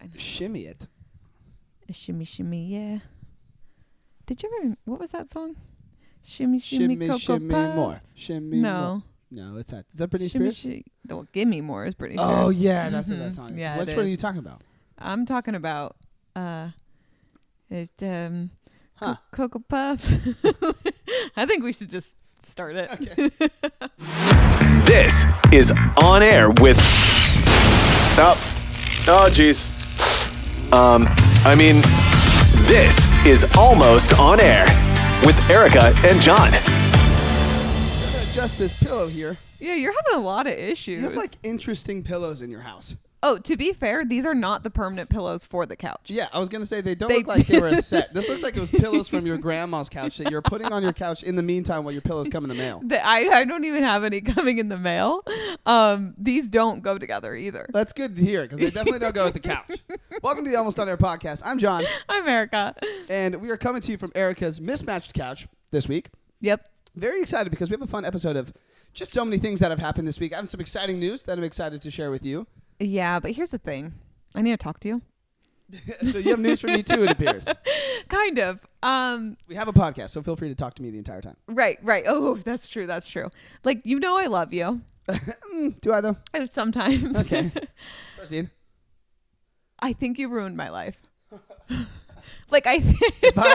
fine. Shimmy it. Shimmy, shimmy, yeah. Did you ever? What was that song? Shimmy, shimmy, Shimmy, Cocoa shimmy Puff. more. Shimmy No. more. No, it's not. Is that Britney Shimmy, Spears? well, Give Me More is Britney Spears. Oh, yeah. That's what that song is. Yeah, Which one are you talking about? I'm talking about Cocoa Puffs. I think we should just start it. Okay. This is On Air with... Oh, geez. This is Almost On Air with Erica and John. I'm going to adjust this pillow here. Yeah, you're having a lot of issues. You have, like, interesting pillows in your house. Oh, to be fair, these are not the permanent pillows for the couch. Yeah, I was going to say they don't look like they were a set. This looks like it was pillows from your grandma's couch that you're putting on your couch in the meantime while your pillows come in the mail. I don't even have any coming in the mail. These don't go together either. That's good to hear because they definitely don't go with the couch. Welcome to the Almost On Air podcast. I'm John. I'm Erica. And we are coming to you from Erica's mismatched couch this week. Yep. Very excited because we have a fun episode of just so many things that have happened this week. I have some exciting news that I'm excited to share with you. Yeah, but here's the thing. I need to talk to you. So you have news for me too, it appears. Kind of. We have a podcast, so feel free to talk to me the entire time. Right. Oh, that's true. Like, I love you. Do I though? Sometimes. Okay. Proceed. I think you ruined my life. If I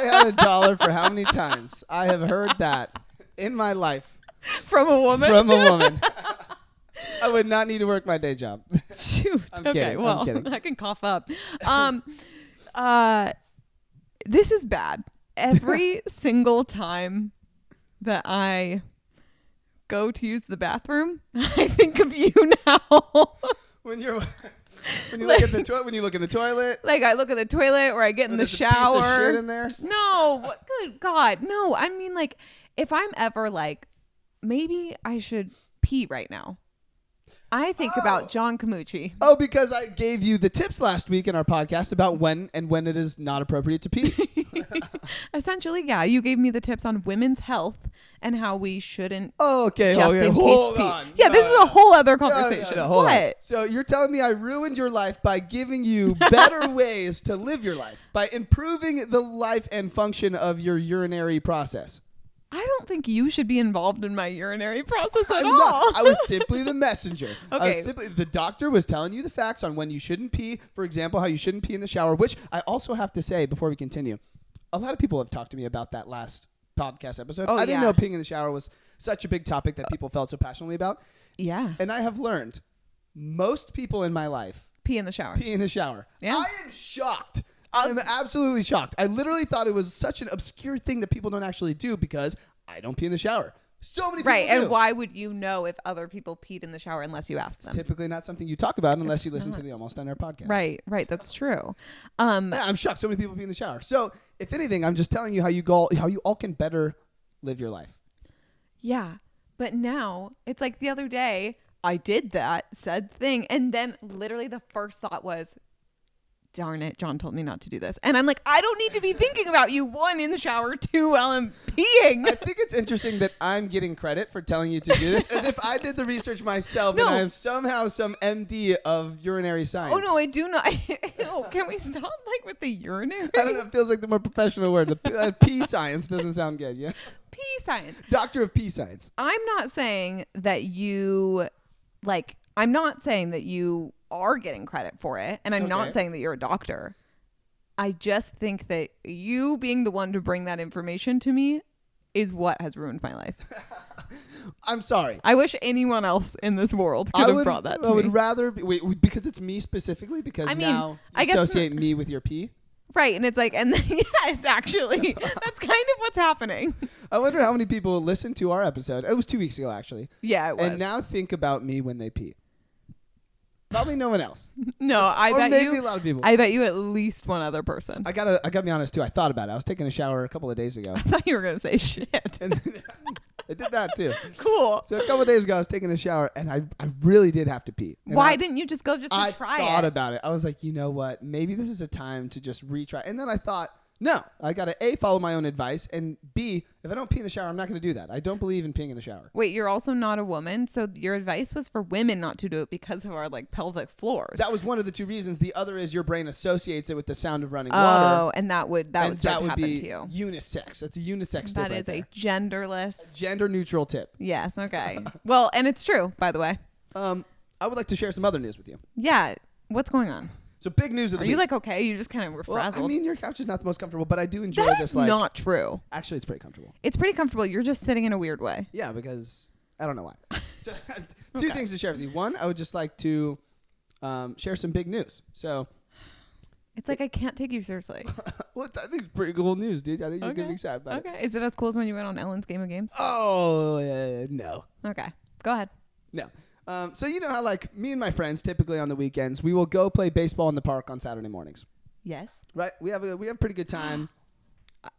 had $1 for how many times I have heard that in my life from a woman. I would not need to work my day job. Shoot. I'm Okay, kidding. well, I'm kidding. I can cough up. This is bad. Every single time that I go to use the bathroom, I think of you now. When you look at the toilet, when you look in the toilet, like I look at the toilet or I get in the shower. A piece of shit in there? No, good God, no. I mean, like, if I'm ever like, maybe I should pee right now. I think about John Camucci. Oh, because I gave you the tips last week in our podcast about when it is not appropriate to pee. Essentially, yeah. You gave me the tips on women's health and how we shouldn't Okay, just in hold case on. pee. Yeah, this is a whole other conversation. No, hold what? on. So you're telling me I ruined your life by giving you better ways to live your life, by improving the life and function of your urinary process. I don't think you should be involved in my urinary process at all. Not. I was simply the messenger. Okay. The doctor was telling you the facts on when you shouldn't pee. For example, how you shouldn't pee in the shower, which I also have to say before we continue, a lot of people have talked to me about that last podcast episode. I didn't know peeing in the shower was such a big topic that people felt so passionately about. Yeah. And I have learned most people in my life pee in the shower. Yeah. I am shocked. I'm absolutely shocked. I literally thought it was such an obscure thing that people don't actually do because I don't pee in the shower. So many people do. And why would you know if other people peed in the shower unless you asked them? It's typically not something you talk about unless you listen to the Almost On Air podcast. Right. That's true. Yeah, I'm shocked. So many people pee in the shower. So if anything, I'm just telling you how you all can better live your life. Yeah. But now it's like the other day I did that said thing. And then literally the first thought was, darn it, John told me not to do this. And I'm like, I don't need to be thinking about you, one, in the shower, two, while I'm peeing. I think it's interesting that I'm getting credit for telling you to do this as if I did the research myself and I am somehow some MD of urinary science. Oh, no, I do not. Can we stop with the urinary? I don't know. It feels like the more professional word. The pee science doesn't sound good, yeah? Pee science. Doctor of pee science. I'm not saying that you, are getting credit for it, and I'm not saying that you're a doctor. I just think that you being the one to bring that information to me is what has ruined my life. I'm sorry. I wish anyone else in this world could have brought that to me. I would rather because it's me specifically, because now you associate me with your pee. Right, and it's like, and then, yes, actually, that's kind of what's happening. I wonder how many people listened to our episode. It was 2 weeks ago, actually. Yeah, it was. And now think about me when they pee. Probably no one else. No, I bet maybe a lot of people. I bet you at least one other person. I gotta be honest too. I thought about it. I was taking a shower a couple of days ago. I thought you were gonna say shit. And then, I did that too. Cool. So a couple of days ago, I was taking a shower and I really did have to pee. And why didn't you just go try it? I thought about it. I was like, you know what? Maybe this is a time to just retry. And then I thought, No, I got to A, follow my own advice, and B, if I don't pee in the shower, I'm not going to do that. I don't believe in peeing in the shower. Wait, you're also not a woman, so your advice was for women not to do it because of our like pelvic floors. That was one of the two reasons. The other is your brain associates it with the sound of running water. Oh, and that would start to happen be to you. Unisex. That's a unisex tip. That is a genderless, gender neutral tip. Yes. Okay. Well, and it's true, by the way. I would like to share some other news with you. Yeah. What's going on? So big news of the week. Are you like okay? You just kind of were frazzled. I mean, your couch is not the most comfortable, but I do enjoy that this. Is not true. Actually, it's pretty comfortable. It's pretty comfortable. You're just sitting in a weird way. Yeah, because I don't know why. So two things to share with you. One, I would just like to share some big news. So it's like I can't take you seriously. Well, I think it's pretty cool news, dude. I think you're gonna be excited about it. Okay. Is it as cool as when you went on Ellen's Game of Games? Oh, no. Okay. Go ahead. No. So you know how like me and my friends typically on the weekends we will go play baseball in the park on Saturday mornings. Yes. Right. We have a pretty good time.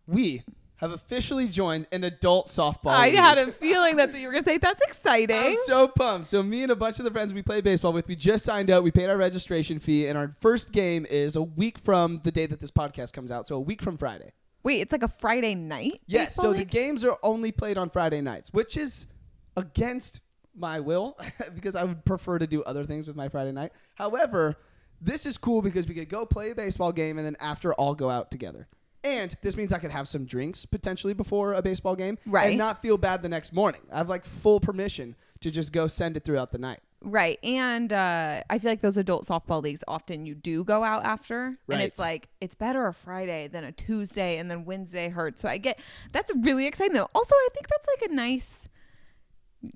We have officially joined an adult softball league. I had a feeling that's what you were gonna say. That's exciting. I'm so pumped. So me and a bunch of the friends we play baseball with, we just signed up. We paid our registration fee, and our first game is a week from the day that this podcast comes out. So a week from Friday. Wait, it's like a Friday night? Yes. So league? the games are only played on Friday nights, which is against my will because I would prefer to do other things with my Friday night. However, this is cool because we could go play a baseball game and then after all go out together. And this means I could have some drinks potentially before a baseball game and not feel bad the next morning. I have like full permission to just go send it throughout the night. Right. And I feel like those adult softball leagues, often you do go out after. Right. And it's like, it's better a Friday than a Tuesday and then Wednesday hurts. So I get, that's really exciting though. Also, I think that's like a nice,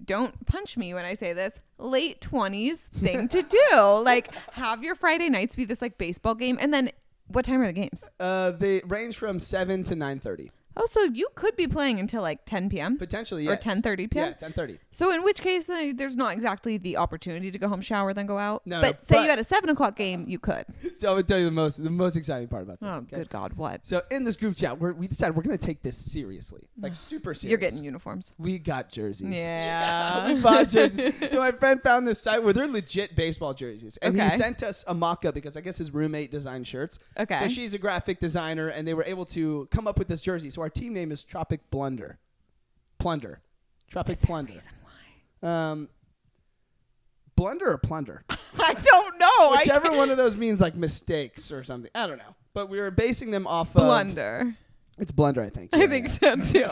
don't punch me when I say this, late 20s thing to do. Like have your Friday nights be this like baseball game. And then what time are the games? They range from 7 to 9:30. Oh, so you could be playing until like 10 p.m.? Potentially, yes. Or 10:30 p.m.? Yeah, 10:30. So in which case, there's not exactly the opportunity to go home, shower, then go out? No, but say you had a 7 o'clock game, you could. So I'm going to tell you the most exciting part about this. Oh, okay? Good God, what? So in this group chat, we decided we're going to take this seriously. Like super serious. You're getting uniforms. We got jerseys. Yeah. We bought jerseys. So my friend found this site where they're legit baseball jerseys. And he sent us a mock-up because I guess his roommate designed shirts. Okay. So she's a graphic designer, and they were able to come up with this jersey. So our team name is Tropic Plunder. Tropic Plunder. Reason why? Blunder or plunder? I don't know. Whichever one of those means like mistakes or something. I don't know. But we were basing them off Blunder. It's Blunder, I think. I think so too.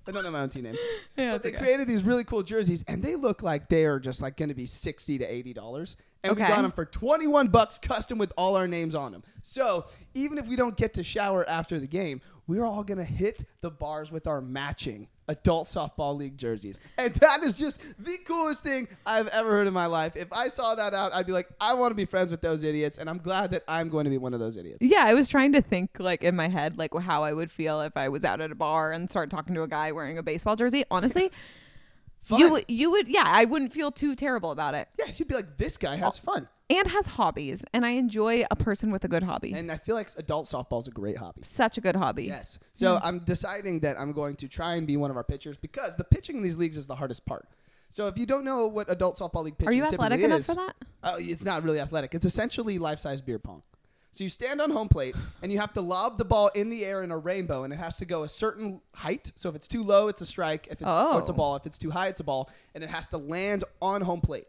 I don't know my own team name. Yeah, but they created these really cool jerseys, and they look like they are just like going to be $60 to $80. And we got them for $21 custom with all our names on them. So even if we don't get to shower after the game, we're all going to hit the bars with our matching adult softball league jerseys. And that is just the coolest thing I've ever heard in my life. If I saw that out, I'd be like, I want to be friends with those idiots. And I'm glad that I'm going to be one of those idiots. Yeah, I was trying to think like in my head, like how I would feel if I was out at a bar and started talking to a guy wearing a baseball jersey. Honestly, you would, yeah, I wouldn't feel too terrible about it. Yeah, you'd be like, this guy has fun. And has hobbies. And I enjoy a person with a good hobby. And I feel like adult softball is a great hobby. Such a good hobby. Yes. So I'm deciding that I'm going to try and be one of our pitchers because the pitching in these leagues is the hardest part. So if you don't know what adult softball league pitching typically is. Are you athletic enough for that? Oh, it's not really athletic. It's essentially life-size beer pong. So you stand on home plate and you have to lob the ball in the air in a rainbow, and it has to go a certain height. So if it's too low, it's a strike. If it's, or it's a ball. If it's too high, it's a ball. And it has to land on home plate.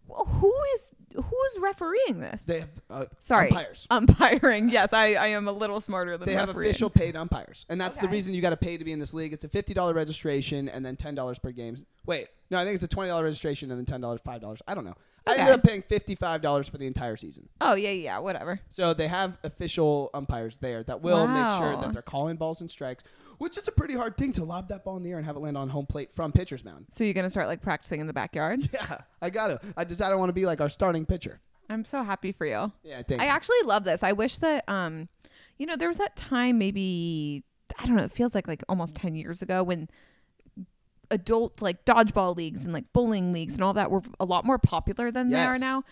Well, who's refereeing this? They have umpires. Umpiring. Yes, I am a little smarter than they have refereeing. Official paid umpires. And that's the reason you got to pay to be in this league. It's a $50 registration and then $10 per game. Wait, no, I think it's a $20 registration and then $10, $5. I don't know. I ended up paying $55 for the entire season. Oh, yeah, whatever. So they have official umpires there that will make sure that they're calling balls and strikes, which is a pretty hard thing to lob that ball in the air and have it land on home plate from pitcher's mound. So you're going to start like practicing in the backyard? Yeah, I got to. I decided I want to be like our starting pitcher. I'm so happy for you. Yeah, thanks. I actually love this. I wish that, there was that time maybe, I don't know, it feels like almost 10 years ago when adult like dodgeball leagues and like bowling leagues and all that were a lot more popular than they are now.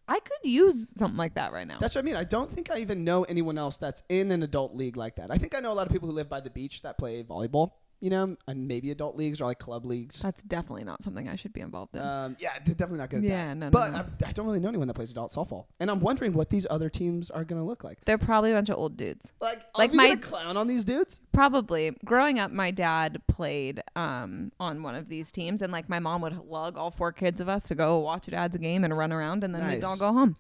I could use something like that right now. That's what I mean. I don't think I even know anyone else that's in an adult league like that. I think I know a lot of people who live by the beach that play volleyball. and maybe adult leagues or like club leagues. That's definitely not something I should be involved in. Yeah, they're definitely not good at that. Yeah, no. But I don't really know anyone that plays adult softball, and I'm wondering what these other teams are gonna look like. They're probably a bunch of old dudes. Like my clown on these dudes. Probably. Growing up, my dad played on one of these teams, and like my mom would lug all 4 kids of us to go watch dad's game and run around, and then we'd all go home.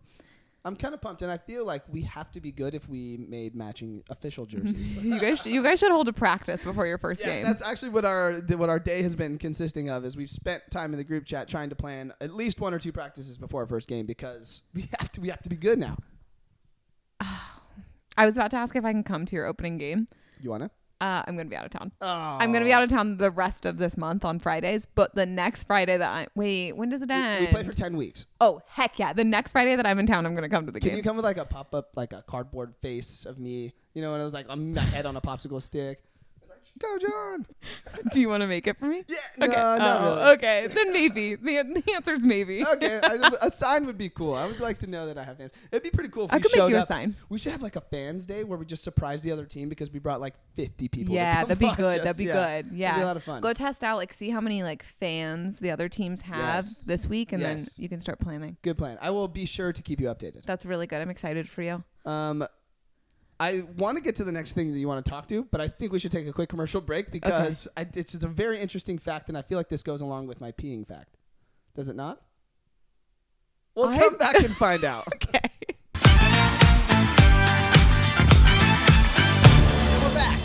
I'm kind of pumped, and I feel like we have to be good if we made matching official jerseys. You guys should hold a practice before your first game. That's actually what our day has been consisting of. Is we've spent time in the group chat trying to plan at least 1 or 2 practices before our first game because we have to be good now. I was about to ask if I can come to your opening game. You wanna? I'm going to be out of town. Oh. I'm going to be out of town the rest of this month on Fridays, but the next Friday when does it end? We play for 10 weeks. Oh, heck yeah. The next Friday that I'm in town, I'm going to come to the game. Can you come with like a pop-up, like a cardboard face of me, and it was like my head on a popsicle stick? Go, John. Do you want to make it for me? Yeah. Okay. No, not really. Okay. Then maybe. The answer is maybe. Okay. A sign would be cool. I would like to know that I have fans. It'd be pretty cool if I we could showed make you up. a sign. We should have like a fans day where we just surprise the other team because we brought like 50 people. Yeah, that'd be good. That'd be good. Yeah. It'd be a lot of fun. Go test out, like, see how many like fans the other teams have this week, and then you can start planning. Good plan. I will be sure to keep you updated. That's really good. I'm excited for you. I want to get to the next thing that you want to talk to, but I think we should take a quick commercial break because it's just a very interesting fact, and I feel like this goes along with my peeing fact. Does it not? We'll come back and find out. Okay. We're back.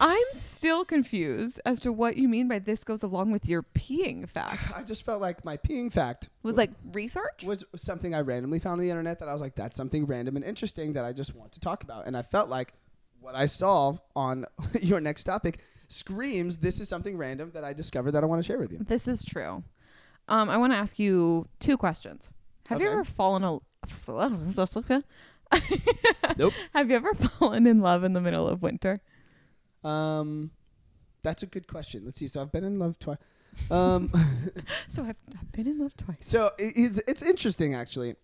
I'm still confused as to what you mean by this goes along with your peeing fact. I just felt like my peeing fact was like research? Was something I randomly found on the internet that I was like, that's something random and interesting that I just want to talk about. And I felt like what I saw on your next topic screams, this is something random that I discovered that I want to share with you. This is true. I want to ask you 2 questions. Have you ever fallen Nope. Have you ever fallen in love in the middle of winter? That's a good question. Let's see. So I've been in love twice. So I've been in love twice. So it's interesting actually,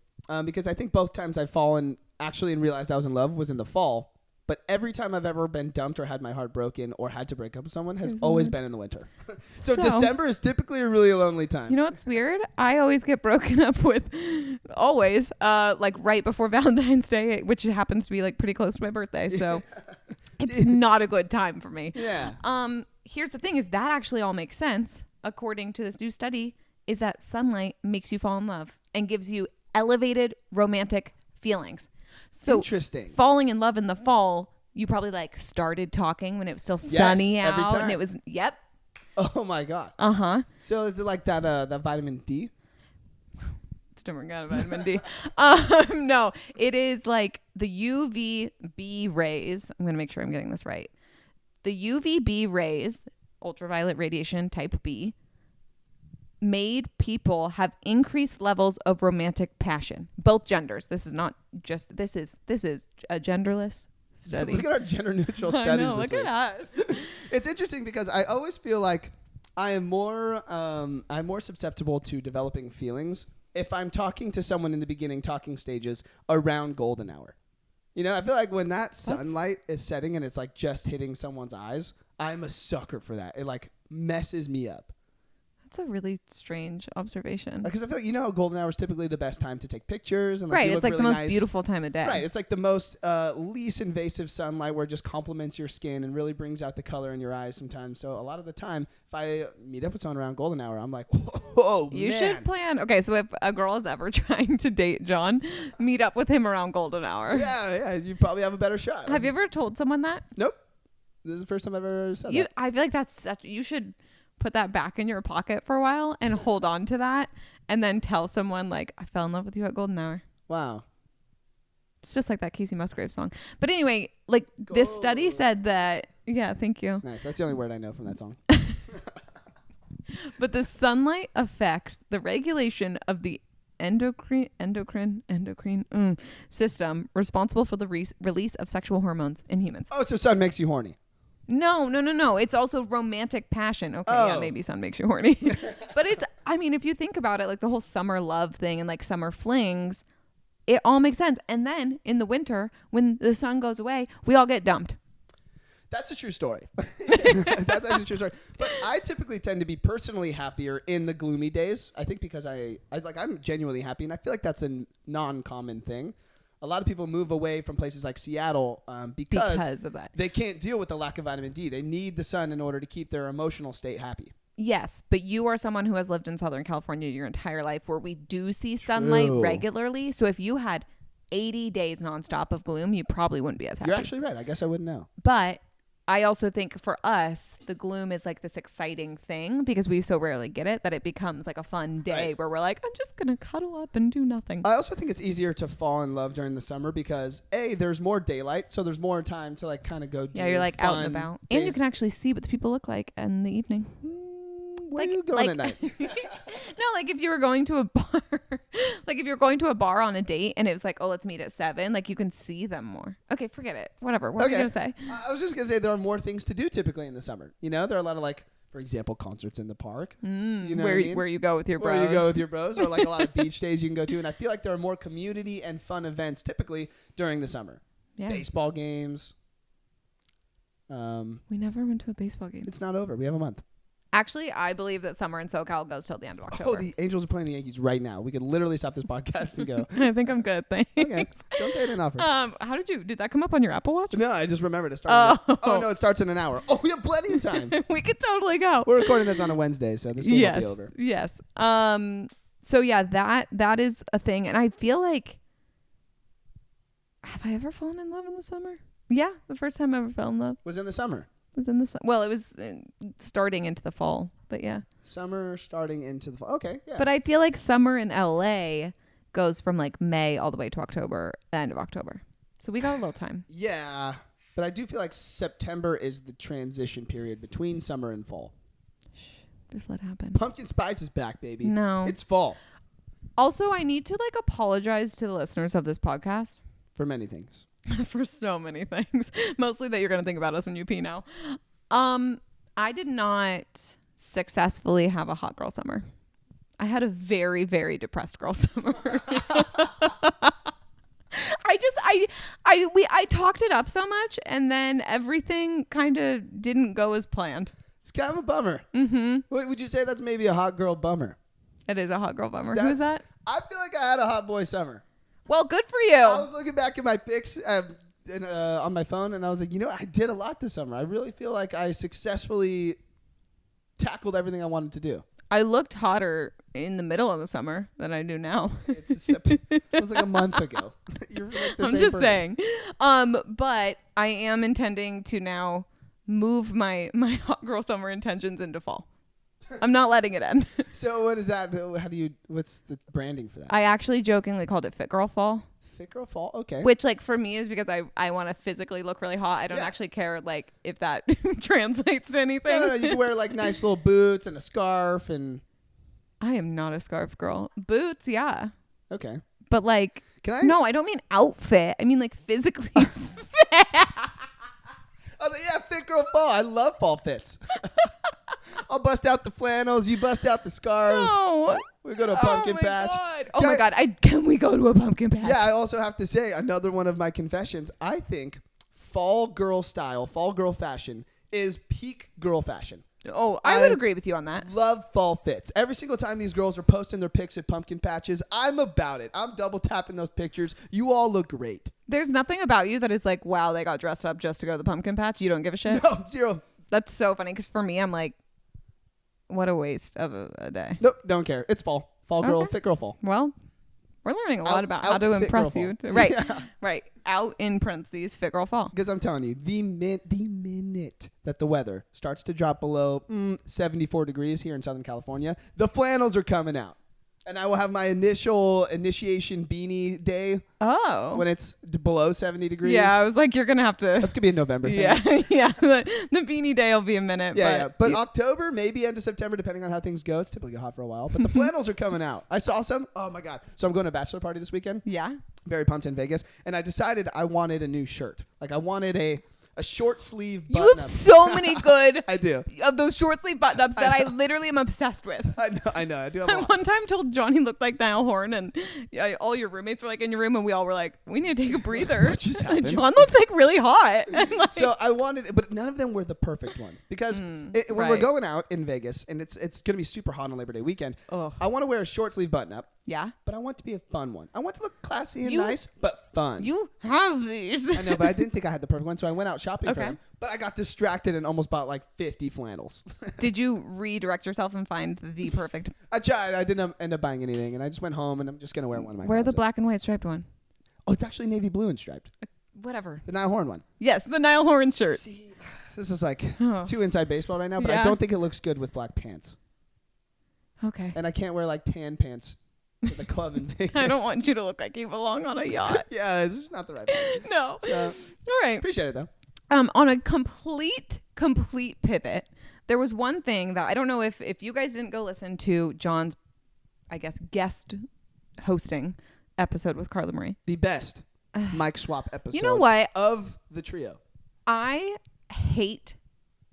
because I think both times I've fallen actually and realized I was in love was in the fall. But every time I've ever been dumped or had my heart broken or had to break up with someone has always been in the winter. So December is typically a really lonely time. You know what's weird? I always get broken up with, like right before Valentine's Day, which happens to be like pretty close to my birthday. So it's not a good time for me. Yeah. Here's the thing is that actually all makes sense. According to this new study, is that sunlight makes you fall in love and gives you elevated romantic feelings. So interesting. Falling in love in the fall, you probably like started talking when it was still sunny out, every time. and it was Oh my god. So is it like that vitamin D? It's different kind of vitamin D. No, it is like the UVB rays. I'm gonna make sure I'm getting this right. The UVB rays, ultraviolet radiation type B, made people have increased levels of romantic passion, both genders. This is not just this is a genderless study. Look at our gender neutral studies. I know, look at us. It's interesting because I always feel like I'm more susceptible to developing feelings if I'm talking to someone in the beginning talking stages around golden hour. I feel like when that sunlight is setting and it's like just hitting someone's eyes, I'm a sucker for that. It like messes me up. That's a really strange observation. Because I feel like how golden hour is typically the best time to take pictures and like, right. It's like really the most nice. Beautiful time of day. Right. It's like the most least invasive sunlight where it just complements your skin and really brings out the color in your eyes sometimes. So a lot of the time, if I meet up with someone around golden hour, I'm like, whoa, you man. should plan. Okay, so if a girl is ever trying to date John, meet up with him around golden hour. Yeah, you probably have a better shot. Have you ever told someone that? Nope. This is the first time I've ever said that. I feel like you should put that back in your pocket for a while and hold on to that and then tell someone like, I fell in love with you at golden hour. Wow. It's just like that Casey Musgrave song. But anyway, like this study said that, yeah, thank you. Nice. That's the only word I know from that song. But the sunlight affects the regulation of the endocrine system responsible for the release of sexual hormones in humans. Oh, so sun makes you horny. No. It's also romantic passion. Okay, yeah, maybe sun makes you horny. But if you think about it, like the whole summer love thing and like summer flings, it all makes sense. And then in the winter, when the sun goes away, we all get dumped. That's a true story. That's actually a true story. But I typically tend to be personally happier in the gloomy days. I think because I'm genuinely happy, and I feel like that's a non-common thing. A lot of people move away from places like Seattle because of that. They can't deal with the lack of vitamin D. They need the sun in order to keep their emotional state happy. Yes, but you are someone who has lived in Southern California your entire life where we do see sunlight regularly. So if you had 80 days nonstop of gloom, you probably wouldn't be as happy. You're actually right. I guess I wouldn't know. But I also think for us, the gloom is like this exciting thing because we so rarely get it that it becomes like a fun day where we're like, I'm just going to cuddle up and do nothing. I also think it's easier to fall in love during the summer because there's more daylight. So there's more time to like kind of go do you're like out and about. And you can actually see what the people look like in the evening. Where are you going at night? No, like if you were going to a bar, like if you're going to a bar on a date and it was like, oh, let's meet at 7, like you can see them more. Okay, forget it. Whatever. What were you going to say? I was just going to say there are more things to do typically in the summer. You know, there are a lot of like, for example, concerts in the park. You know where you go with your bros. Where you go with your bros, or like a lot of beach days you can go to. And I feel like there are more community and fun events typically during the summer. Yeah. Baseball games. We never went to a baseball game. It's not over. We have a month. Actually, I believe that summer in SoCal goes till the end of October. Oh, the Angels are playing the Yankees right now. We could literally stop this podcast and go. I think I'm good. Thanks. Okay. Don't say it in offer. How did that come up on your Apple Watch? No, I just remembered it started. Oh, no, it starts in an hour. Oh, we have plenty of time. We could totally go. We're recording this on a Wednesday, so this game will be over. Yes. So yeah, that is a thing. And I feel like, have I ever fallen in love in the summer? Yeah. The first time I ever fell in love was in the summer. It was starting into the fall, but yeah. Summer starting into the fall. Okay, yeah. But I feel like summer in LA goes from like May all the way to October, the end of October. So we got a little time. Yeah, but I do feel like September is the transition period between summer and fall. Shh, just let it happen. Pumpkin spice is back, baby. No. It's fall. Also, I need to like apologize to the listeners of this podcast. For many things. For so many things, mostly that you're going to think about us when you pee now. I did not successfully have a hot girl summer. I had a very, very depressed girl summer. I talked it up so much and then everything kind of didn't go as planned. It's kind of a bummer. Mm-hmm. Would you say that's maybe a hot girl bummer? It is a hot girl bummer. Who is that? I feel like I had a hot boy summer. Well, good for you. I was looking back at my pics on my phone, and I was like, I did a lot this summer. I really feel like I successfully tackled everything I wanted to do. I looked hotter in the middle of the summer than I do now. It was like a month ago. You're like I'm just saying. But I am intending to now move my hot girl summer intentions into fall. I'm not letting it end. So what is that? What's the branding for that? I actually jokingly called it Fit Girl Fall. Fit Girl Fall? Okay. Which like for me is because I want to physically look really hot. I don't actually care like if that translates to anything. No. You can wear like nice little boots and a scarf and... I am not a scarf girl. Boots, yeah. Okay. But like... No, I don't mean outfit. I mean like physically fit. I was like, yeah, Fit Girl Fall. I love fall fits. I'll bust out the flannels. You bust out the scarves. No. We go to a pumpkin patch. God. Oh my God. Can we go to a pumpkin patch? Yeah, I also have to say, another one of my confessions, I think fall girl style, fall girl fashion is peak girl fashion. Oh, I would agree with you on that. Love fall fits. Every single time these girls are posting their pics at pumpkin patches, I'm about it. I'm double tapping those pictures. You all look great. There's nothing about you that is like, wow, they got dressed up just to go to the pumpkin patch. You don't give a shit? No, zero. That's so funny because for me, I'm like, what a waste of a day. Nope, don't care. It's fall. Fall girl, Fit girl fall. Well, we're learning a lot about how to impress you. Right, right. Out in parentheses, Fit girl fall. Because I'm telling you, the minute that the weather starts to drop below 74 degrees here in Southern California, the flannels are coming out. And I will have my initiation beanie day. Oh. When it's below 70 degrees. Yeah, I was like, you're going to have to. That's going to be a November thing. Yeah. The beanie day will be a minute. Yeah. But October, maybe end of September, depending on how things go. It's typically hot for a while. But the flannels are coming out. I saw some. Oh, my God. So I'm going to a bachelor party this weekend. Yeah. Very pumped in Vegas. And I decided I wanted a new shirt. Like I wanted a A short sleeve You button have up. so many good I do. of those short sleeve button ups that I literally am obsessed with. I know. I do have I a lot. one time told John he looked like Niall Horn, and all your roommates were like in your room, and we all were like, we need to take a breather. What just happened? John looks like really hot. And, like, So I wanted, but none of them were the perfect one because when we're right. going out in Vegas and it's going to be super hot on Labor Day weekend, Ugh. I want to wear a short sleeve button up. yeah. But I want it to be a fun one. I want to look classy and You- nice, but fun. You have these. I know, but I didn't think I had the perfect one, so I went out shopping for Okay. them. But I got distracted and almost bought like 50 flannels. Did you redirect yourself and find the perfect? I tried. I didn't end up buying anything, and I just went home, and I'm just going to wear one of my Wear the closet. black and white striped one. Oh, it's actually navy blue and striped. Whatever. The Niall Horn one. Yes, the Niall Horn shirt. See, this is like Oh. too inside baseball right now, but I Yeah. don't think it looks good with black pants. Okay. And I can't wear like tan pants to the club in Vegas. I don't want you to look like you belong on a yacht. Yeah, it's just not the right one. No. So, All right. appreciate it though. On a complete pivot, there was one thing that I don't know if you guys didn't go listen to John's, I guess, guest hosting episode with Carla Marie. The best mic swap episode. You know what? Of the trio. I hate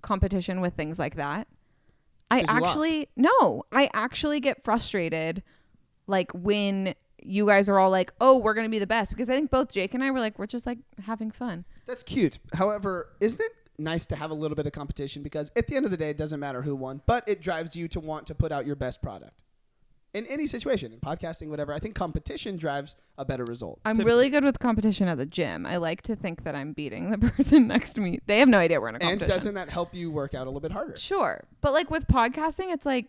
competition with things like that. I 'cause you actually get frustrated like when you guys are all like, oh, we're going to be the best, because I think both Jake and I were like, we're just like having fun. That's cute. However, isn't it nice to have a little bit of competition? Because at the end of the day, it doesn't matter who won, but it drives you to want to put out your best product. In any situation, in podcasting, whatever, I think competition drives a better result. I'm typically. really good with competition at the gym. I like to think that I'm beating the person next to me. They have no idea we're in a And competition. doesn't that help you work out a little bit harder? Sure. But like with podcasting, it's like,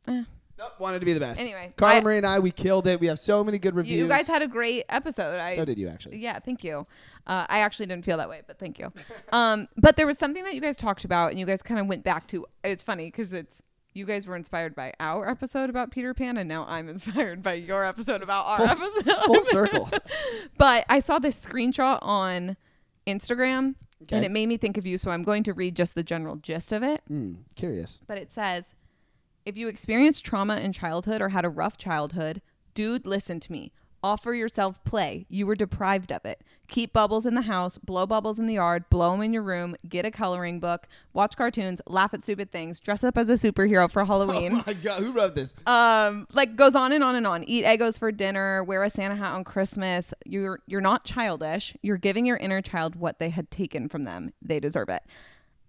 Nope, wanted to be the best. Anyway, Carla Marie and I, we killed it. We have so many good reviews. you guys had a great episode. So did you, actually. Yeah, thank you. I actually didn't feel that way, but thank you. But there was something that you guys talked about, and you guys kind of went back to. It's funny because you guys were inspired by our episode about Peter Pan, and now I'm inspired by your episode about our episode. Full circle. But I saw this screenshot on Instagram, Okay. and it made me think of you, so I'm going to read just the general gist of it. Curious. But it says, if you experienced trauma in childhood or had a rough childhood, dude, listen to me. Offer yourself play. You were deprived of it. Keep bubbles in the house, blow bubbles in the yard, blow them in your room, get a coloring book, watch cartoons, laugh at stupid things, dress up as a superhero for Halloween. Oh my God, who wrote this? Like goes on and on and on. Eat Eggos for dinner, wear a Santa hat on Christmas. You're not childish. You're giving your inner child what they had taken from them. They deserve it.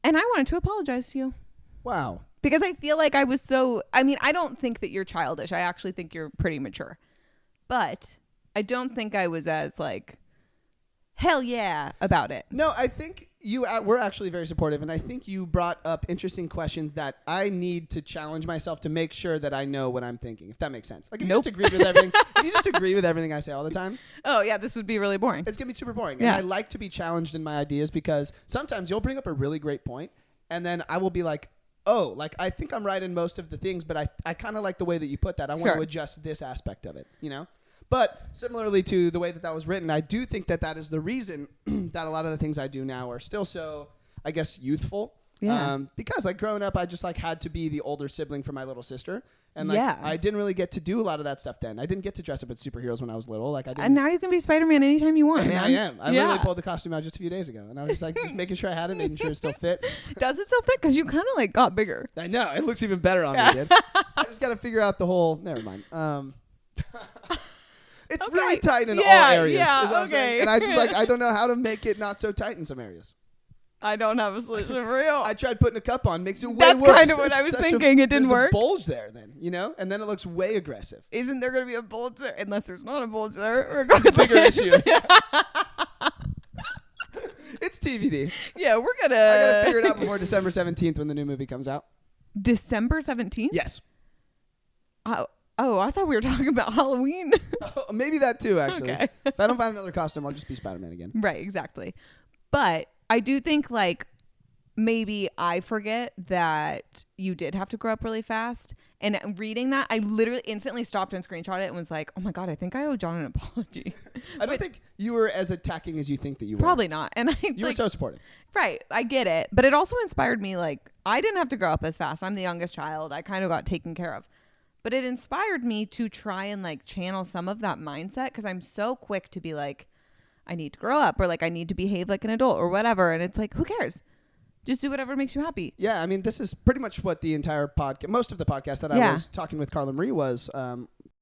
And I wanted to apologize to you. Wow. Because I feel like I don't think that you're childish. I actually think you're pretty mature. But I don't think I was as like, hell yeah about it. No, I think you were actually very supportive, and I think you brought up interesting questions that I need to challenge myself to make sure that I know what I'm thinking, if that makes sense. Like if you just agree with everything, if you just agree with everything I say all the time, Oh yeah, this would be really boring. it's gonna be super boring. Yeah. And I like to be challenged in my ideas because sometimes you'll bring up a really great point, and then I will be like, oh, like I think I'm right in most of the things, but I kind of like the way that you put that. I want Sure. to adjust this aspect of it, you know? But similarly to the way that that was written, I do think that that is the reason that a lot of the things I do now are still so, I guess, youthful. Yeah. Because like growing up, I just like had to be the older sibling for my little sister. And like Yeah. I didn't really get to do a lot of that stuff then. I didn't get to dress up as superheroes when I was little. Like I didn't. And now you can be Spider-Man anytime you want, And man. I am. I Yeah. literally pulled the costume out just a few days ago. And I was just like, just making sure I had it, making sure it still fits. Does it still fit? Because you kind of like got bigger. I know. It looks even better on me, dude. I just got to figure out the whole. Never mind. It's Okay. really tight in all Yeah, areas. yeah, is what I'm saying. okay. And I just like, I don't know how to make it not so tight in some areas. I don't have a solution for you. I tried putting a cup on, makes it way That's worse. kind of what It's I was such thinking. It didn't there's work. a bulge there then, you know? And then it looks way aggressive. Isn't there going to be a bulge there? Unless there's not a bulge there. It's a bigger issue. It's TBD. Yeah, we're going I got to to... figure it out before December 17th when the new movie comes out. December 17th? Yes. Oh, I thought we were talking about Halloween. Maybe that too, actually. Okay. If I don't find another costume, I'll just be Spider-Man again. Right, exactly. But I do think like maybe I forget that you did have to grow up really fast. And reading that, I literally instantly stopped and screenshot it and was like, oh my God, I think I owe John an apology. I don't think you were as attacking as you think that you were. Probably not. And You were so supportive. Right. I get it. But it also inspired me. Like, I didn't have to grow up as fast. I'm the youngest child. I kind of got taken care of. But it inspired me to try and like channel some of that mindset because I'm so quick to be like, I need to grow up, or like I need to behave like an adult or whatever. And it's like, who cares? Just do whatever makes you happy. Yeah, I mean, this is pretty much what the entire podcast, most of the podcast that I was talking with Carla Marie was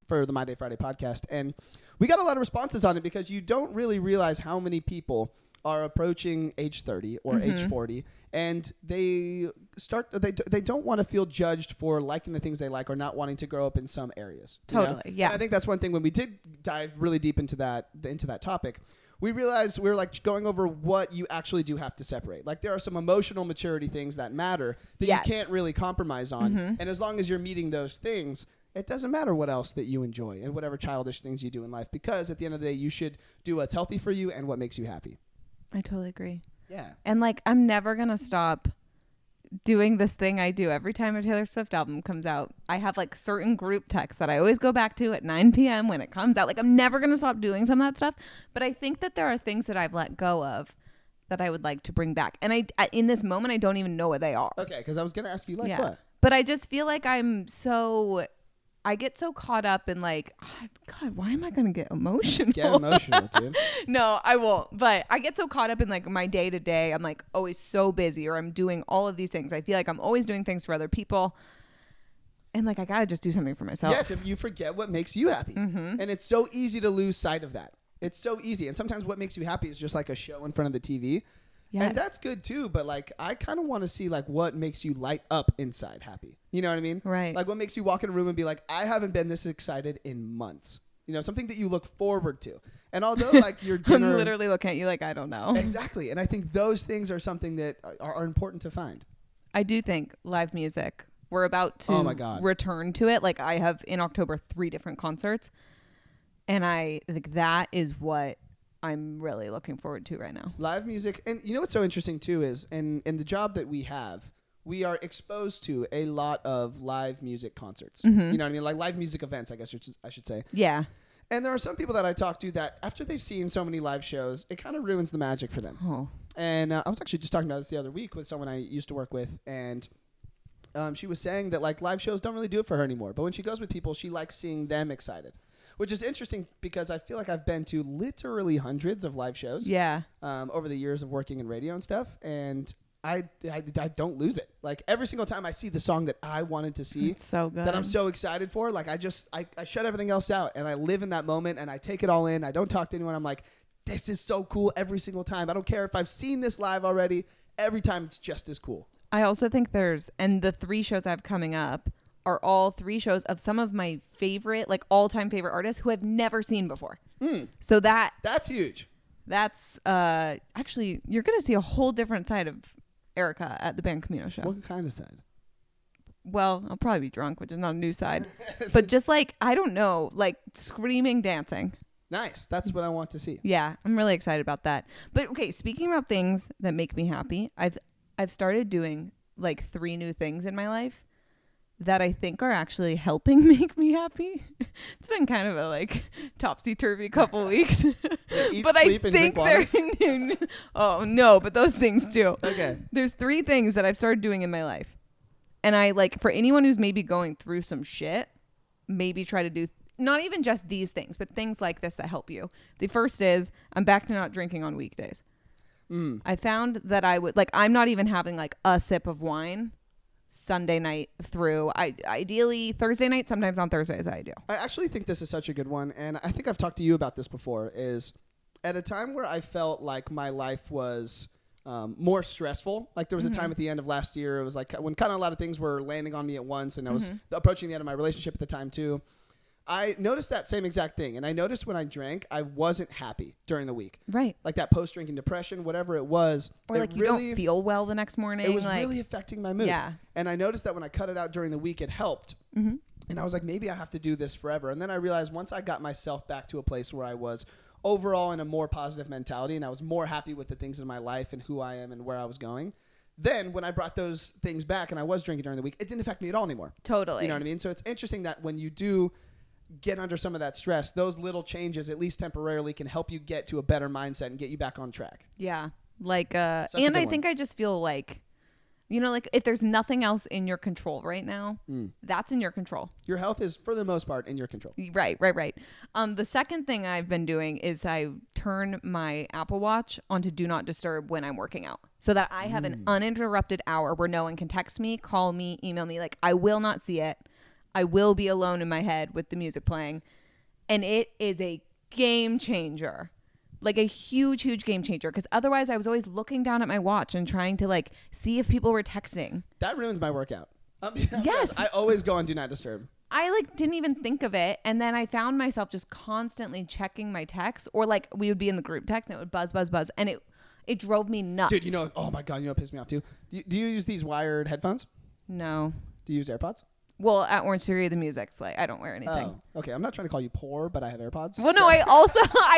for the My Day Friday podcast. And we got a lot of responses on it because you don't really realize how many people are approaching age 30 or age 40, and they don't want to feel judged for liking the things they like or not wanting to grow up in some areas. Totally, yeah. And I think that's one thing when we did dive really deep into that topic. We realized we were like going over what you actually do have to separate. Like there are some emotional maturity things that matter that you can't really compromise on. And as long as you're meeting those things, it doesn't matter what else that you enjoy and whatever childish things you do in life, because at the end of the day, you should do what's healthy for you and what makes you happy. I totally agree. Yeah. And like, I'm never going to stop doing this thing I do every time a Taylor Swift album comes out. I have like certain group texts that I always go back to at 9 p.m. when it comes out. Like, I'm never going to stop doing some of that stuff. But I think that there are things that I've let go of that I would like to bring back. And I in this moment, I don't even know what they are. Okay, because I was going to ask you like what? But I just feel like I get so caught up in like, God, why am I going to get emotional? Get emotional, dude. No, I won't. But I get so caught up in like my day to day. I'm like always so busy, or I'm doing all of these things. I feel like I'm always doing things for other people. And like, I got to just do something for myself. Yes, if you forget what makes you happy. And it's so easy to lose sight of that. It's so easy. And sometimes what makes you happy is just like a show in front of the TV. Yes. And that's good too, but like I kind of want to see like what makes you light up inside happy. You know what I mean? Right. Like what makes you walk in a room and be like, I haven't been this excited in months. You know, something that you look forward to. And although like your dinner, I'm literally looking at you like I don't know. Exactly. And I think those things are something that are important to find. I do think live music. We're about to return to it. Like I have in October 3 different concerts, and I think that is what I'm really looking forward to right now. Live music. And you know what's so interesting too is in the job that we have, we are exposed to a lot of live music concerts. You know what I mean? Like live music events, I guess I should say. Yeah. And there are some people that I talk to that after they've seen so many live shows, it kind of ruins the magic for them. Oh. And I was actually just talking about this the other week with someone I used to work with, and she was saying that like live shows don't really do it for her anymore. But when she goes with people, she likes seeing them excited. Which is interesting because I feel like I've been to literally hundreds of live shows. Yeah. Over the years of working in radio and stuff, and I don't lose it. Like every single time I see the song that I wanted to see, it's so good, that I'm so excited for, like I shut everything else out and I live in that moment and I take it all in. I don't talk to anyone. I'm like, this is so cool every single time. I don't care if I've seen this live already. Every time it's just as cool. I also think and the 3 shows I have coming up are all 3 shows of some of my favorite, like all-time favorite artists who I've never seen before. So that's huge. That's actually, you're going to see a whole different side of Erica at the Band Camino show. What kind of side? Well, I'll probably be drunk, which is not a new side. But just like, I don't know, like screaming, dancing. Nice. That's what I want to see. Yeah, I'm really excited about that. But okay, speaking about things that make me happy, I've started doing like 3 new things in my life that I think are actually helping make me happy. It's been kind of a like topsy-turvy couple weeks. Eat, but sleep, I think they're new. Oh no, but those things too. Okay. There's 3 things that I've started doing in my life. And I like, for anyone who's maybe going through some shit, maybe try to do not even just these things, but things like this that help you. The first is I'm back to not drinking on weekdays. I found that I'm not even having like a sip of wine Sunday night through. Ideally Thursday night, sometimes on Thursdays I do. I actually think this is such a good one, and I think I've talked to you about this before, is at a time where I felt like my life was more stressful. Like there was a time at the end of last year, it was like when kind of a lot of things were landing on me at once, and I was approaching the end of my relationship at the time too. I noticed that same exact thing. And I noticed when I drank, I wasn't happy during the week. Right. Like that post-drinking depression, whatever it was. Or like you don't feel well the next morning. It was really affecting my mood. Yeah. And I noticed that when I cut it out during the week, it helped. And I was like, maybe I have to do this forever. And then I realized once I got myself back to a place where I was overall in a more positive mentality and I was more happy with the things in my life and who I am and where I was going, then when I brought those things back and I was drinking during the week, it didn't affect me at all anymore. Totally. You know what I mean? So it's interesting that when you do get under some of that stress, those little changes, at least temporarily, can help you get to a better mindset and get you back on track. Yeah. Like, and I think I just feel like You know, like if there's nothing else in your control right now, that's in your control. Your health is, for the most part, in your control. Right. The second thing I've been doing is I turn my Apple Watch onto Do Not Disturb when I'm working out so that I have an uninterrupted hour where no one can text me, call me, email me. Like, I will not see it. I will be alone in my head with the music playing. And it is a game changer. Like a huge, huge game changer. Because otherwise I was always looking down at my watch and trying to like see if people were texting. That ruins my workout. Yes. I always go on Do Not Disturb. I like didn't even think of it. And then I found myself just constantly checking my texts, or like we would be in the group text and it would buzz. And it drove me nuts. Dude, oh my God, you know what pissed me off too? Do you use these wired headphones? No. Do you use AirPods? Well, at Orange Theory, the music's like, I don't wear anything. Oh, okay. I'm not trying to call you poor, but I have AirPods. Well, no, I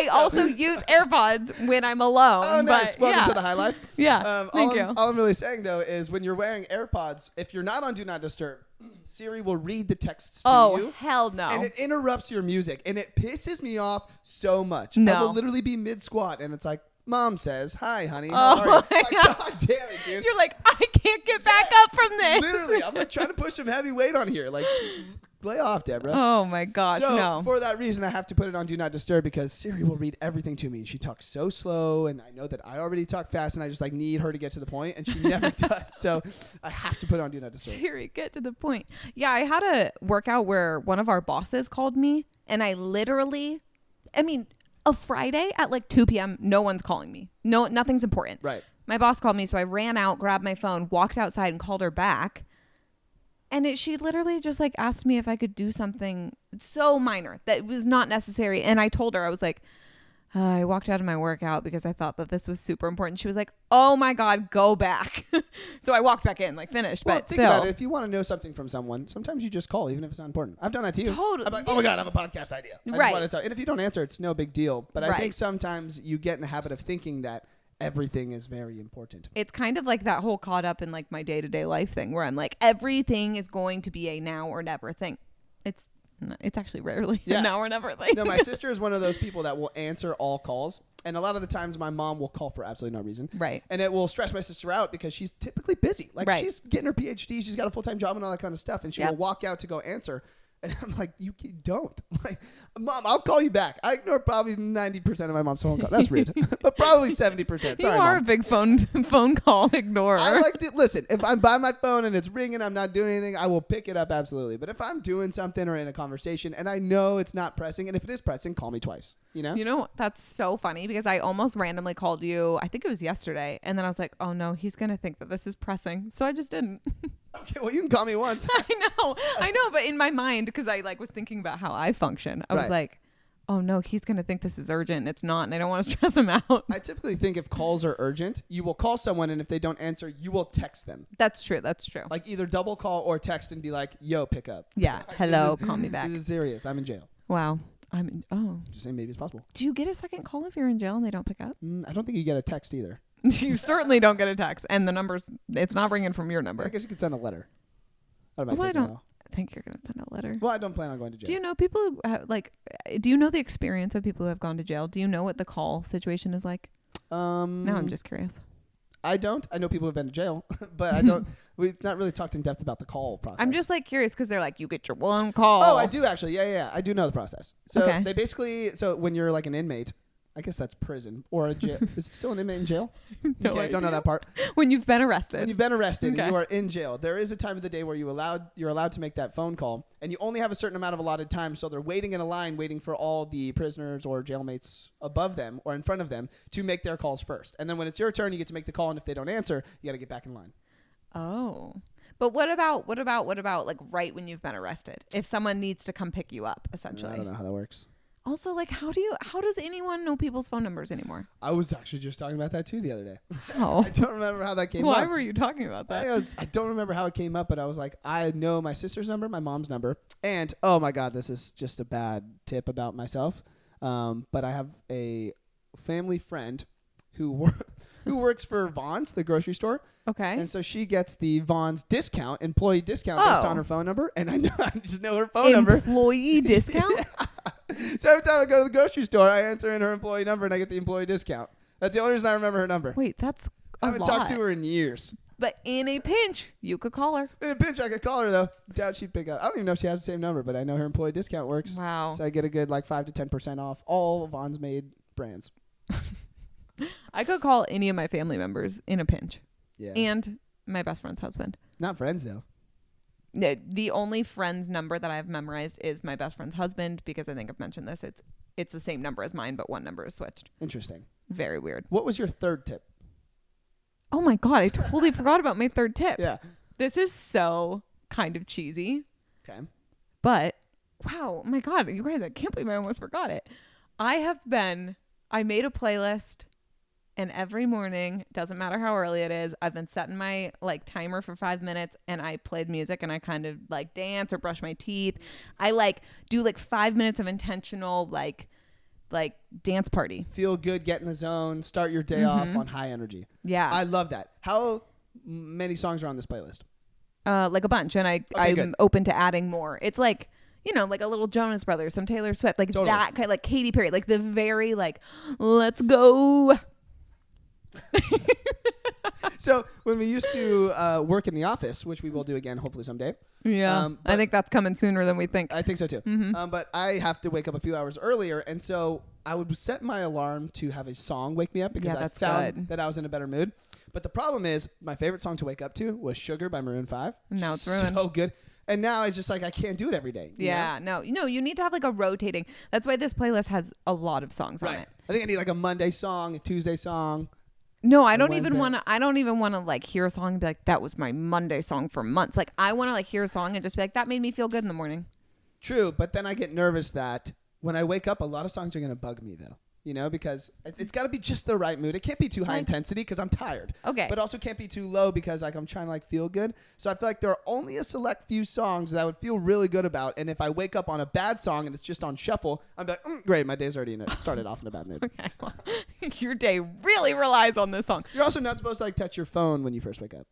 also use AirPods when I'm alone. Oh, nice. But, Welcome to the high life. Yeah, thank you. All I'm really saying, though, is when you're wearing AirPods, if you're not on Do Not Disturb, Siri will read the texts to you. Oh, hell no. And it interrupts your music, and it pisses me off so much. No. I will literally be mid-squat, and it's like, Mom says, "Hi, honey. How are you?" Like, God damn it, dude. You're like, I can't get back up from this. Literally, I'm like trying to push some heavy weight on here. Like, lay off, Deborah. Oh my gosh, so, no. for that reason, I have to put it on Do Not Disturb because Siri will read everything to me. She talks so slow, and I know that I already talk fast, and I just like need her to get to the point, and she never does. So I have to put it on Do Not Disturb. Siri, get to the point. Yeah, I had a workout where one of our bosses called me, and a Friday at like 2 p.m., no one's calling me. No, nothing's important. Right. My boss called me, so I ran out, grabbed my phone, walked outside, and called her back. And she literally just like asked me if I could do something so minor that was not necessary. And I told her, I was like, I walked out of my workout because I thought that this was super important. She was like, oh my God, go back. So I walked back in, like finished. Well, but think still. about it. If you want to know something from someone, sometimes you just call, even if it's not important. I've done that to you. Totally. I'm like, oh my God, I have a podcast idea. I just Right. want to tell. And if you don't answer, it's no big deal. But I Right. think sometimes you get in the habit of thinking that everything is very important. It's kind of like that whole caught up in like my day-to-day life thing where I'm like, everything is going to be a now or never thing. It's actually rarely a now or never thing. No, my sister is one of those people that will answer all calls. And a lot of the times my mom will call for absolutely no reason. Right. And it will stress my sister out because she's typically busy. Like Right. she's getting her PhD, she's got a full-time job and all that kind of stuff. And she will walk out to go answer. And I'm like, you don't. Like, Mom, I'll call you back. I ignore probably 90% of my mom's phone calls. That's rude. But probably 70%. Sorry, you are Mom. a big phone call ignorer. I like to listen. If I'm by my phone and it's ringing, I'm not doing anything, I will pick it up absolutely. But if I'm doing something or in a conversation and I know it's not pressing, and if it is pressing, call me twice. You know, that's so funny because I almost randomly called you. I think it was yesterday, and then I was like, oh no, he's gonna think that this is pressing, so I just didn't. Okay, well you can call me once. I know, but in my mind, because I like was thinking about how I function, I was like, oh no, he's gonna think this is urgent. And it's not, and I don't want to stress him out. I typically think if calls are urgent, you will call someone, and if they don't answer, you will text them. That's true. Like either double call or text and be like, yo, pick up. Yeah. Like, hello, call me back. This is serious. I'm in jail. Wow. Just saying maybe it's possible. Do you get a second call if you're in jail and they don't pick up? I don't think you get a text either. You certainly don't get a text, and the numbers, it's not ringing from your number. I guess you could send a letter. I don't think you're going to send a letter. Well, I don't plan on going to jail. Do you know people who do you know the experience of people who have gone to jail? Do you know what the call situation is like? Now I'm just curious. I don't. I know people who've been to jail, but I don't. We've not really talked in depth about the call process. I'm just like curious because they're like, you get your one call. Oh, I do actually. Yeah. I do know the process. So Okay. they basically, when you're like an inmate, I guess that's prison or a jail. Is it still an inmate in jail? No I don't know that part. When you've been arrested. When you've been arrested Okay. and you are in jail, there is a time of the day where you're allowed to make that phone call, and you only have a certain amount of allotted time. So they're waiting in a line, waiting for all the prisoners or jailmates above them or in front of them to make their calls first. And then when it's your turn, you get to make the call, and if they don't answer, you got to get back in line. Oh. But what about like right when you've been arrested? If someone needs to come pick you up, essentially. I don't know how that works. Also, like, how does anyone know people's phone numbers anymore? I was actually just talking about that too the other day. Oh. I don't remember how that came up. Why were you talking about that? I don't remember how it came up, but I was like, I know my sister's number, my mom's number, and oh my God, this is just a bad tip about myself. But I have a family friend who works for Vons, the grocery store. Okay. And so she gets the Vons employee discount based on her phone number, and I just know her phone number. Employee discount? Yeah. So every time I go to the grocery store, I enter in her employee number and I get the employee discount. That's the only reason I remember her number. Wait, that's I haven't talked to her in years. But in a pinch, you could call her. In a pinch, I could call her, though. Doubt she'd pick up. I don't even know if she has the same number, but I know her employee discount works. Wow. So I get a good 5 to 10% off all Vaughn's Made brands. I could call any of my family members in a pinch. Yeah. And my best friend's husband. Not friends, though. The only friend's number that I've memorized is my best friend's husband, because I think I've mentioned this. It's the same number as mine, but one number is switched. Interesting. Very weird. What was your third tip? Oh my God, I totally forgot about my third tip. Yeah. This is so kind of cheesy. Okay. But wow, my God, you guys, I can't believe I almost forgot it. I made a playlist, and every morning, doesn't matter how early it is, I've been setting my timer for 5 minutes, and I played music, and I kind of dance or brush my teeth. I do 5 minutes of intentional dance party. Feel good, get in the zone, start your day off on high energy. Yeah. I love that. How many songs are on this playlist? A bunch, and I'm good. open to adding more. It's a little Jonas Brothers, some Taylor Swift, Totally. that kind, Katy Perry, the very let's go. So when we used to work in the office, which we will do again hopefully someday. Yeah, I think that's coming sooner than we think. I think so too. But I have to wake up a few hours earlier, and so I would set my alarm to have a song wake me up because I found that I was in a better mood. But the problem is, my favorite song to wake up to was Sugar by Maroon 5. Now it's ruined. So good. And now it's just I can't do it every day. Yeah, no, you need to have a rotating. That's why this playlist has a lot of songs on it. I think I need a Monday song, a Tuesday song. No, I don't even want to. I don't even want to hear a song and be that was my Monday song for months. I want to hear a song and just be that made me feel good in the morning. True, but then I get nervous that when I wake up, a lot of songs are going to bug me though. Because it's got to be just the right mood. It can't be too high intensity because I'm tired. Okay. But also can't be too low because I'm trying to feel good. So I feel there are only a select few songs that I would feel really good about. And if I wake up on a bad song and it's just on shuffle, I'm great, my day's already started off in a bad mood. Okay. Well, your day really relies on this song. You're also not supposed to touch your phone when you first wake up.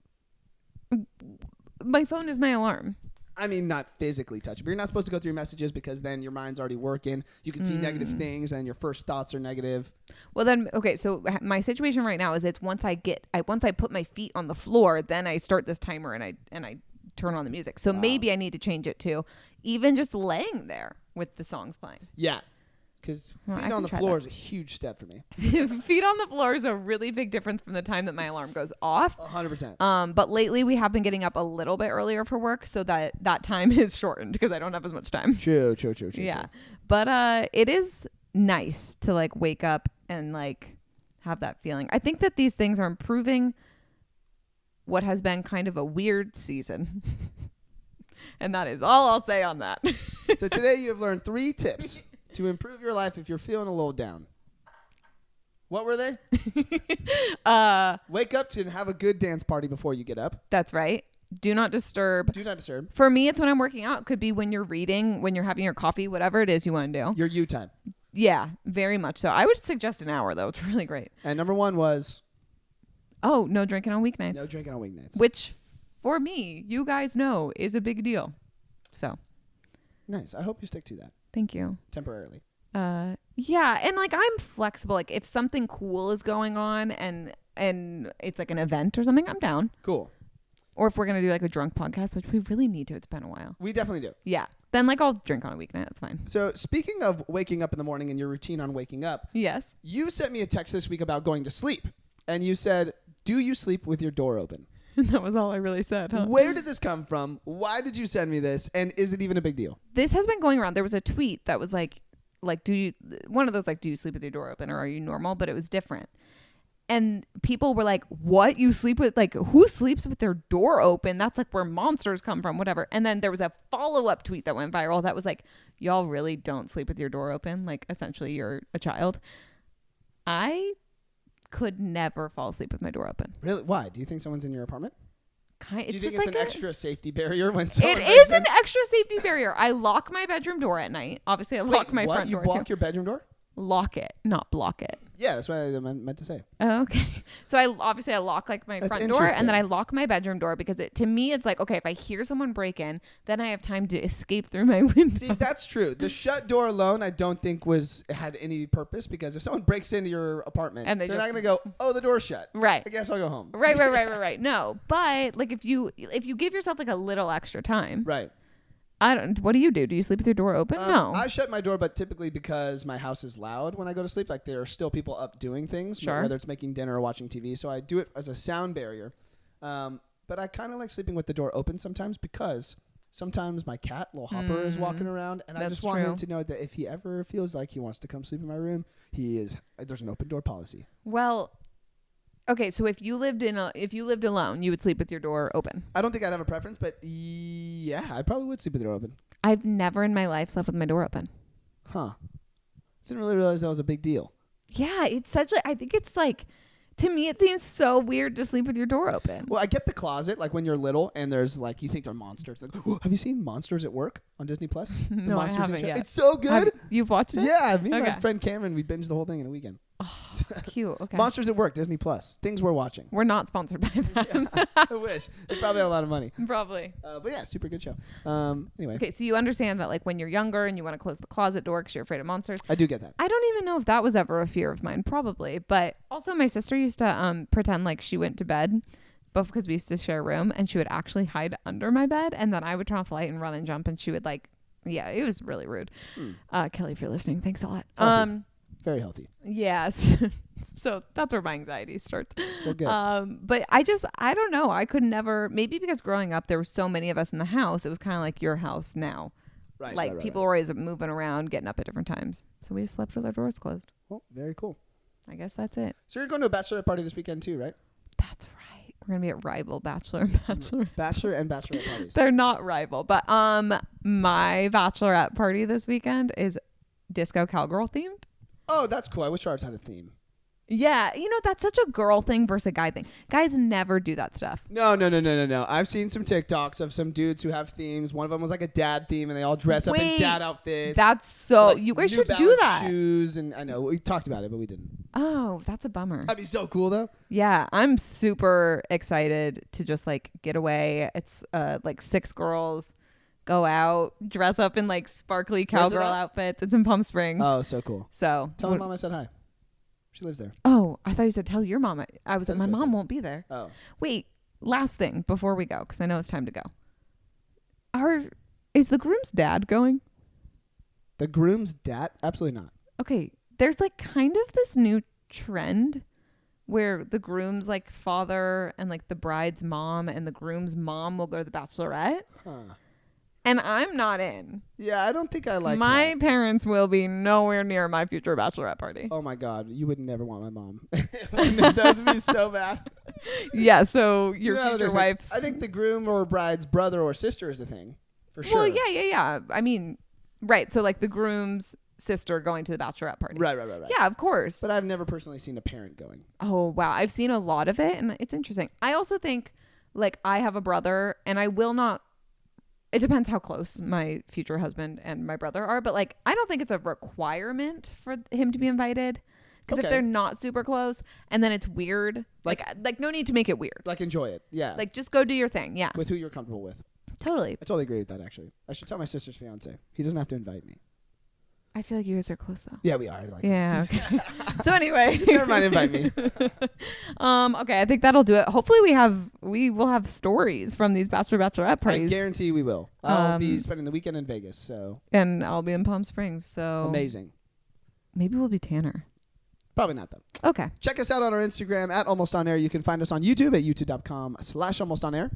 My phone is my alarm. I mean, not physically touch it, but you're not supposed to go through your messages because then your mind's already working. You can see negative things and your first thoughts are negative. Well, then, okay, so my situation right now is it's once I put my feet on the floor, then I start this timer and I turn on the music. So maybe I need to change it to even just laying there with the songs playing. Yeah. Because feet on the floor is a huge step for me. Feet on the floor is a really big difference from the time that my alarm goes off. 100%. But lately we have been getting up a little bit earlier for work, so that time is shortened because I don't have as much time. True. Yeah. But it is nice to wake up and have that feeling. I think that these things are improving what has been kind of a weird season. And that is all I'll say on that. So today you have learned 3 tips to improve your life if you're feeling a little down. What were they? Wake up to have a good dance party before you get up. That's right. Do not disturb. Do not disturb. For me, it's when I'm working out. It could be when you're reading, when you're having your coffee, whatever it is you want to do. Your you time. Yeah, very much so. I would suggest an hour, though. It's really great. And number 1 was? Oh, no drinking on weeknights. No drinking on weeknights. Which, for me, you guys know, is a big deal. So. Nice. I hope you stick to that. Thank you. Temporarily. Yeah, and I'm flexible. If something cool is going on and it's an event or something, I'm down. Cool. Or if we're gonna do a drunk podcast, which we really need to, it's been a while. We definitely do. Yeah. Then I'll drink on a weeknight. That's fine. So speaking of waking up in the morning and your routine on waking up, yes, you sent me a text this week about going to sleep, and you said, "Do you sleep with your door open?" That was all I really said, huh? Where did this come from? Why did you send me this? And is it even a big deal? This has been going around. There was a tweet that was do you, one of those do you sleep with your door open or are you normal? But it was different. And people were like, what? You sleep with, who sleeps with their door open? That's where monsters come from, whatever. And then there was a follow-up tweet that went viral that was y'all really don't sleep with your door open? Essentially you're a child. I could never fall asleep with my door open. Really? Why? Do you think someone's in your apartment? It's Do you just think it's an extra safety barrier when someone It is an extra safety barrier. I lock my bedroom door at night. Obviously, I lock my front door. You block your bedroom door? Lock it, not block it. Yeah, that's what I meant to say. Oh, okay. So I lock like my front door, and then I lock my bedroom door because to me it's like, okay, if I hear someone break in, then I have time to escape through my window. See, that's true. The shut door alone, I don't think had any purpose, because if someone breaks into your apartment, and they're not gonna go, oh, the door's shut. Right. I guess I'll go home. Right. No, but like if you give yourself like a little extra time, right. What do? Do you sleep with your door open? No. I shut my door, but typically because my house is loud when I go to sleep. Like there are still people up doing things, whether it's making dinner or watching TV. So I do it as a sound barrier. But I kind of like sleeping with the door open sometimes, because sometimes my cat, little Hopper, is walking around, and I just want him to know that if he ever feels like he wants to come sleep in my room, there's an open door policy. Well, okay, so if you lived alone, you would sleep with your door open. I don't think I'd have a preference, but yeah, I probably would sleep with the door open. I've never in my life slept with my door open. Huh. Didn't really realize that was a big deal. Yeah, I think it's like, to me, it seems so weird to sleep with your door open. Well, I get the closet, like when you're little and there's like, you think they're monsters. Like, oh, have you seen Monsters at Work on Disney Plus? No, I haven't yet. It's so good. You've watched it? Yeah, me and my friend Cameron, we binged the whole thing in a weekend. Oh, cute. Okay. Monsters at Work, Disney Plus. Things we're watching. We're not sponsored by them. Yeah, I wish. They probably have a lot of money. Probably. But yeah, super good show. Anyway. Okay, so you understand that like when you're younger and you want to close the closet door because you're afraid of monsters. I do get that. I don't even know if that was ever a fear of mine. Probably. But also my sister used to pretend like she went to bed, but because we used to share a room, and she would actually hide under my bed, and then I would turn off the light and run and jump, and she would like, yeah, it was really rude. Kelly, if you're listening, thanks a lot. Healthy. Very healthy. Yes. So that's where my anxiety starts. Well, good. But I don't know. I could never, maybe because growing up, there were so many of us in the house. It was kind of like your house now. Right. Like people were always moving around, getting up at different times. So we just slept with our doors closed. Well, very cool. I guess that's it. So you're going to a bachelorette party this weekend too, right? That's right. We're going to be at rival bachelor and bachelorette. Bachelor and bachelorette parties. They're not rival, but my bachelorette party this weekend is disco cowgirl themed. Oh, that's cool. I wish ours had a theme. Yeah, that's such a girl thing versus a guy thing. Guys never do that stuff. No. I've seen some TikToks of some dudes who have themes. One of them was like a dad theme, and they all dress up in dad outfits. That's so. Like you guys New should Balance do that. Shoes, and I know we talked about it, but we didn't. Oh, that's a bummer. That'd be so cool, though. Yeah, I'm super excited to just like get away. It's like 6 girls go out, dress up in like sparkly cowgirl outfits. It's in Palm Springs. Oh, so cool. So tell my mom I said hi. She lives there. Oh, I thought you said tell your mom. I was like, my mom won't be there. Oh. Wait, last thing before we go, because I know it's time to go. Is the groom's dad going? The groom's dad? Absolutely not. Okay, there's like kind of this new trend where the groom's like father and like the bride's mom and the groom's mom will go to the bachelorette. Huh. And I'm not in. Yeah, I don't think I like my that. parents will be nowhere near my future bachelorette party. Oh my God, you would never want my mom. That would be so bad. Yeah, so your future wife's... I think the groom or bride's brother or sister is a thing, for sure. Well, yeah. I mean, right, so like the groom's sister going to the bachelorette party. Right. Yeah, of course. But I've never personally seen a parent going. Oh, wow. I've seen a lot of it, and it's interesting. I also think, like, I have a brother, and I will not... It depends how close my future husband and my brother are, but like I don't think it's a requirement for him to be invited, because if they're not super close and then it's weird, like no need to make it weird. Like enjoy it, yeah. Like just go do your thing, yeah. With who you're comfortable with. Totally. I totally agree with that. Actually, I should tell my sister's fiance. He doesn't have to invite me. I feel like you guys are close though. Yeah, we are. Yeah. Okay. So anyway, never mind. Invite me. Okay, I think that'll do it. Hopefully, we will have stories from these bachelorette parties. I guarantee we will. I'll be spending the weekend in Vegas, and I'll be in Palm Springs. So amazing. Maybe we'll be Tanner. Probably not though. Okay. Check us out on our Instagram at Almost On Air. You can find us on YouTube at youtube.com/almostonair.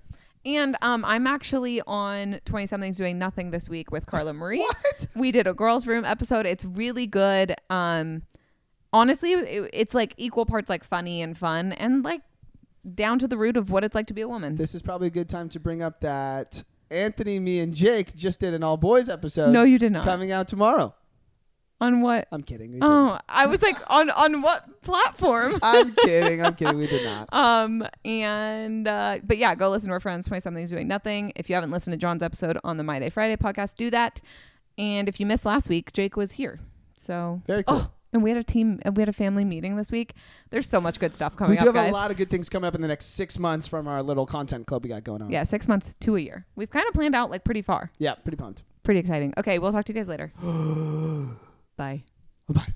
And I'm actually on 20-somethings doing nothing this week with Carla Marie. What? We did a girls' room episode. It's really good. Honestly, it's like equal parts like funny and fun and like down to the root of what it's like to be a woman. This is probably a good time to bring up that Anthony, me, and Jake just did an all boys episode. No, you did not. Coming out tomorrow. On what? I'm kidding. I was like, on what platform? I'm kidding. We did not. But yeah, go listen to our friends 20-somethings doing nothing. If you haven't listened to John's episode on the My Day Friday podcast, do that. And if you missed last week, Jake was here. So very cool. And we had a family meeting this week. There's so much good stuff coming up, We do guys. have a lot of good things coming up in the next 6 months from our little content club we got going on. Yeah, 6 months to a year. We've kind of planned out like pretty far. Yeah, pretty pumped. Pretty exciting. Okay, we'll talk to you guys later. Bye. Bye.